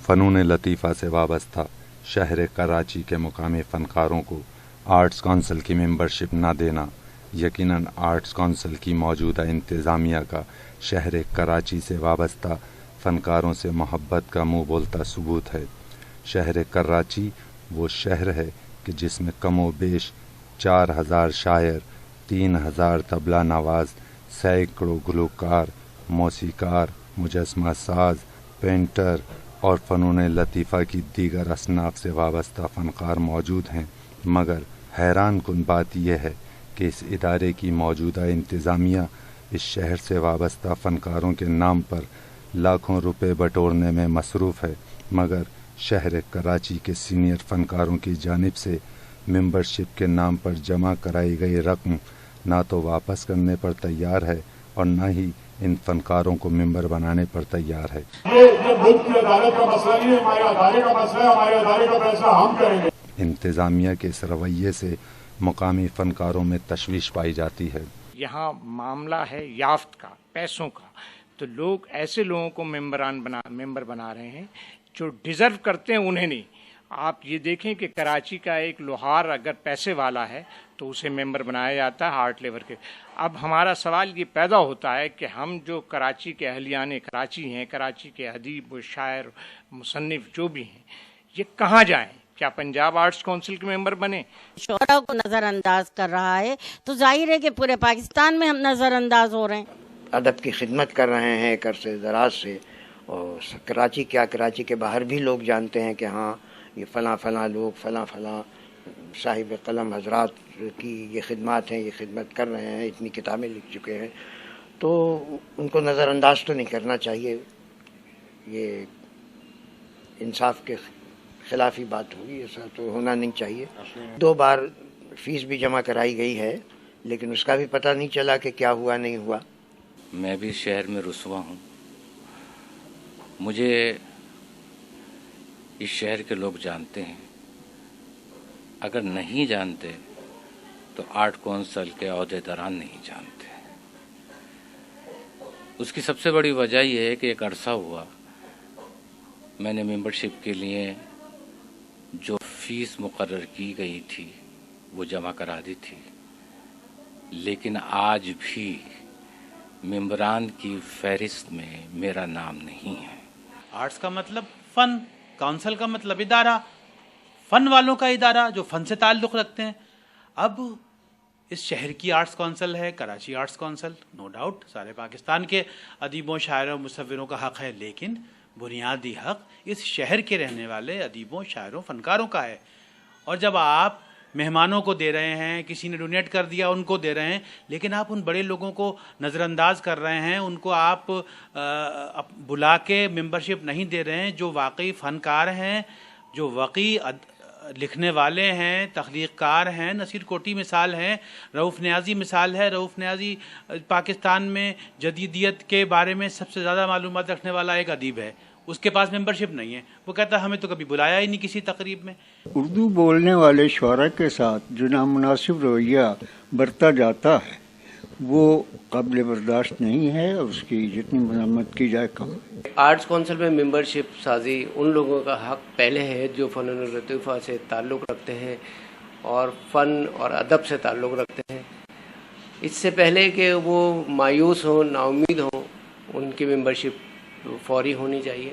فنون لطیفہ سے وابستہ شہر کراچی کے مقامی فنکاروں کو آرٹس کونسل کی ممبرشپ نہ دینا یقیناً آرٹس کونسل کی موجودہ انتظامیہ کا شہر کراچی سے وابستہ فنکاروں سے محبت کا منہ بولتا ثبوت ہے۔ شہر کراچی وہ شہر ہے کہ جس میں کم و بیش 4000 شاعر، 3000 طبلہ نواز، سینکڑوں گلوکار، موسیقار، مجسمہ ساز، پینٹر اور فنون لطیفہ کی دیگر اصناف سے وابستہ فنکار موجود ہیں، مگر حیران کن بات یہ ہے کہ اس ادارے کی موجودہ انتظامیہ اس شہر سے وابستہ فنکاروں کے نام پر لاکھوں روپے بٹورنے میں مصروف ہے، مگر شہر کراچی کے سینئر فنکاروں کی جانب سے ممبرشپ کے نام پر جمع کرائی گئی رقم نہ تو واپس کرنے پر تیار ہے اور نہ ہی ان فنکاروں کو ممبر بنانے پر تیار ہے۔ یہ ملک کی عدالت کا مسئلہ نہیں ہے، ہمارے ادارے کا مسئلہ ہے، ہمارے ادارے کا فیصلہ ہم کریں گے۔ انتظامیہ کے اس رویے سے مقامی فنکاروں میں تشویش پائی جاتی ہے۔ یہاں معاملہ ہے یافت کا، پیسوں کا، تو لوگ ایسے لوگوں کو ممبر بنا رہے ہیں جو ڈیزرو کرتے ہیں، انہیں نہیں۔ آپ یہ دیکھیں کہ کراچی کا ایک لوہار اگر پیسے والا ہے تو اسے ممبر بنایا جاتا ہے آرٹ لیور کے۔ اب ہمارا سوال یہ پیدا ہوتا ہے کہ ہم جو کراچی کے اہلیان کراچی ہیں، کراچی کے ادیب و شاعر مصنف جو بھی ہیں، یہ کہاں جائیں؟ کیا پنجاب آرٹس کونسل کے ممبر بنے؟ شعراء کو نظر انداز کر رہا ہے تو ظاہر ہے کہ پورے پاکستان میں ہم نظر انداز ہو رہے ہیں۔ ادب کی خدمت کر رہے ہیں ایک عرصے دراز سے، اور کراچی کیا کراچی کے باہر بھی لوگ جانتے ہیں کہ ہاں یہ فلاں فلاں لوگ فلاں صاحب قلم حضرات کی یہ خدمات ہیں، یہ خدمت کر رہے ہیں، اتنی کتابیں لکھ چکے ہیں، تو ان کو نظر انداز تو نہیں کرنا چاہیے۔ یہ انصاف کے خلافی بات ہوئی، ایسا تو ہونا نہیں چاہیے۔ 2 بار فیس بھی جمع کرائی گئی ہے لیکن اس کا بھی پتہ نہیں چلا کہ کیا ہوا نہیں ہوا۔ میں بھی شہر میں رسوا ہوں، مجھے اس شہر کے لوگ جانتے ہیں، اگر نہیں جانتے تو آرٹ کونسل کے عہدیداران نہیں جانتے۔ اس کی سب سے بڑی وجہ یہ ہے کہ ایک عرصہ ہوا میں نے ممبرشپ کے لیے جو فیس مقرر کی گئی تھی وہ جمع کرا دی تھی، لیکن آج بھی ممبران کی فہرست میں میرا نام نہیں ہے۔ آرٹس کا مطلب فن، کونسل کا مطلب ادارہ، فن والوں کا ادارہ جو فن سے تعلق رکھتے ہیں۔ اب اس شہر کی آرٹس کونسل ہے، Karachi arts council, no doubt سارے پاکستان کے ادیبوں، شاعروں، مصوروں کا حق ہے، لیکن بنیادی حق اس شہر کے رہنے والے ادیبوں، شاعروں، فنکاروں کا ہے۔ اور جب آپ مہمانوں کو دے رہے ہیں، کسی نے ڈونیٹ کر دیا ان کو دے رہے ہیں، لیکن آپ ان بڑے لوگوں کو نظر انداز کر رہے ہیں، ان کو آپ بلا کے ممبرشپ نہیں دے رہے ہیں، جو واقعی فنکار ہیں، جو واقعی لکھنے والے ہیں، تخلیق کار ہیں۔ نصیر کوٹی مثال ہیں، رؤوف نیازی مثال ہے۔ رؤوف نیازی پاکستان میں جدیدیت کے بارے میں سب سے زیادہ معلومات رکھنے والا ایک ادیب ہے، اس کے پاس ممبرشپ نہیں ہے، وہ کہتا ہے ہمیں تو کبھی بلایا ہی نہیں کسی تقریب میں۔ اردو بولنے والے شعراء کے ساتھ جو نامناسب رویہ برتا جاتا ہے وہ قابل برداشت نہیں ہے، اور اس کی جتنی مذمت کی جائے کم۔ آرٹس کونسل میں ممبرشپ سازی ان لوگوں کا حق پہلے ہے جو فنون لطیفہ سے تعلق رکھتے ہیں اور فن اور ادب سے تعلق رکھتے ہیں۔ اس سے پہلے کہ وہ مایوس ہوں، نا امید ہوں، ان کی ممبرشپ فوری ہونی چاہیے۔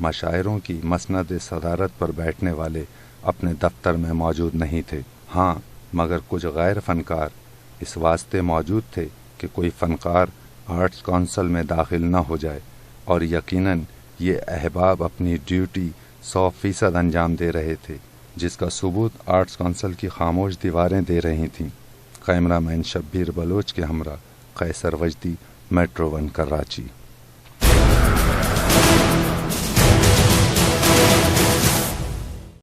مشاعروں کی مسند صدارت پر بیٹھنے والے اپنے دفتر میں موجود نہیں تھے. ہاں مگر کچھ غیر فنکار اس واسطے موجود تھے کہ کوئی فنکار آرٹس کونسل میں داخل نہ ہو جائے، اور یقیناً یہ احباب اپنی ڈیوٹی 100% انجام دے رہے تھے، جس کا ثبوت آرٹس کونسل کی خاموش دیواریں دے رہی تھیں. کیمرہ مین شبیر بلوچ کے ہمراہ قیصر وجدی، میٹرو 1 کراچی.